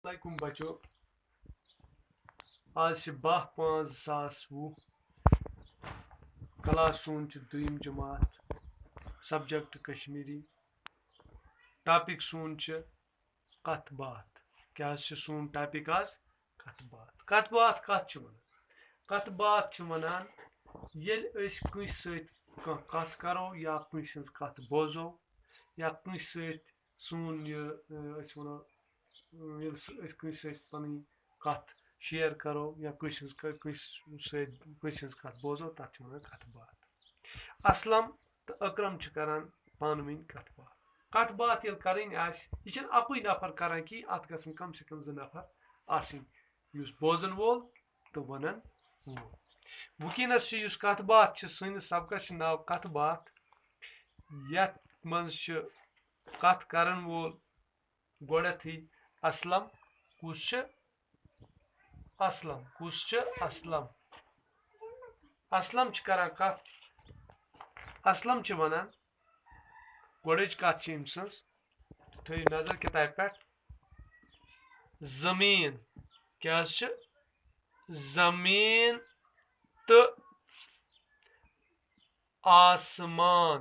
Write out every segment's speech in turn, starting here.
Assalamualaikum बच्चों आज 10/5/2020 class सून दुम जमात सब्जेक्ट कश्मीरी टॉपिक सून कथ बात क्या सून टॉपिक आज कथ बात कथ बात वनान कथ करो या कथ बोजो या सून वनो पन कथ शेयर करो या कथ बोजो तथ कथ बात असलम तो अकरम करान पान वन कथ बात ये करें यह अकुई नफर करान कि अत गसन कम से कम 2 नफर आसिन बोजन वोल तो वनन वोल वुकस कथ बात सैनिस सबकस नाव कथ बात यथ मज कथ करन वोल गोडथी असलम कुछ असलम असलम करान कथ असलम वनान गोडच कथ थो नजर किताब पे जमीन क्या जमीन तो आसमान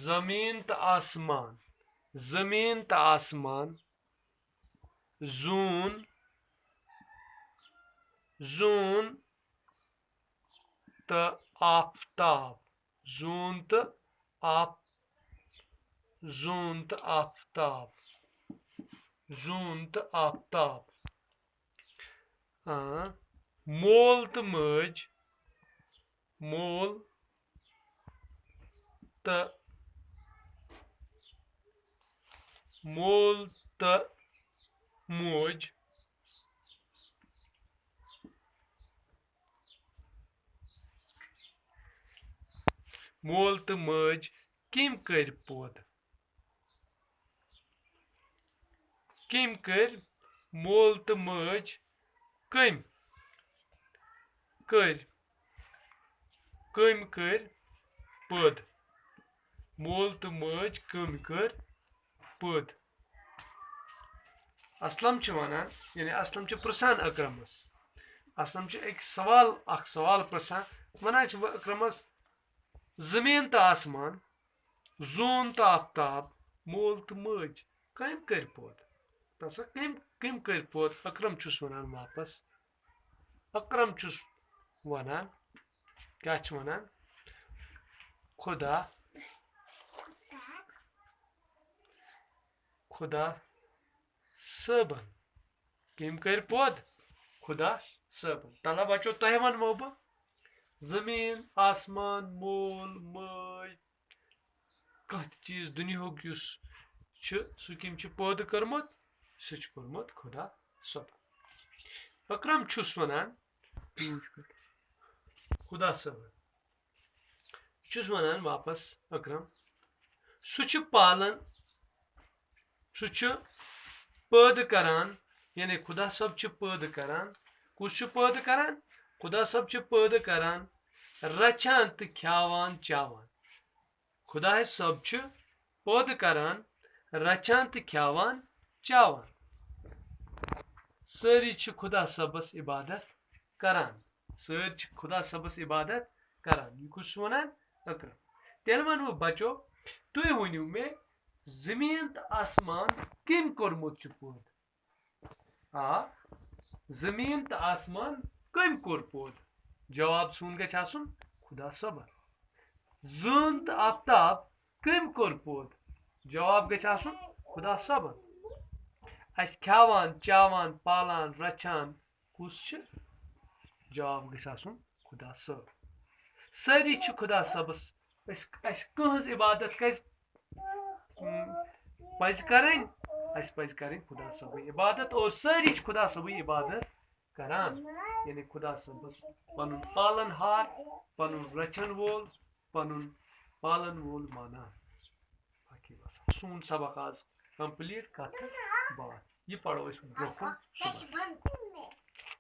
जमीन तो आसमान जमीन तो आसमान जून जून तो आफताब जून तो आफताब जून तो आफताब मोल तो मज मोल तो मोल तो मोज मोल तो मज किम कर पौध किम कर मोल तो मज कम कर पद मोल तो मज कम कर पद असलम वनान यानी असलम पृसान अकरमस असलम एक सवाल पृसान वनान अकरमस जमीन तो आसमान जून तो आफताब मोल तो मज कम कर पौध तसा कम कर पौध अकरम वनान वापस अकरम वनान क्या वनान खुदा खुदा सबन कम कर पौध खुदा सबन तला बचो तह वनमो बह जमीन आसमान मोल मज कत चीज दुनियाक सह कम पौध कर्मुत सह कर्मुत खुदा सबन अकरम वनान खुदा सबन वनान वापस अकरम सह पालन सह पौध करान यानी खुदा सब पौध करान कुछ पौध करान खुदा सब पौध करान रचान तो खावान चावान खुदा सब पौध करान रचान तो खावान चावान सारी खुदा सबस इबादत करान सारी खुदा सबस इबादत करान यह कुछ वनान अकरम तेल वनो बचो तुम वनु मे जमीन तो आसमान कम कोरमुत पौध जमीन तो आसमान कम कोर पौध जवाब सून गन खुदा सबन जून तो आफताब कम कोर पौध जवाब गन खुदा सबन अस खावान चावान पालान रचान कुछ जवाब गन खुदा सब सारी खुदा सबस कहज इबादत पज करें खुदा सब इबादत और सारी खुदा सब इबादत करान यानी खुदा सबस पन पालन हार पन रचन वोल पन पालन वोल माना सून सबक आज कंप्लीट कथ बात यह पढ़ो ब्रोह सुबह।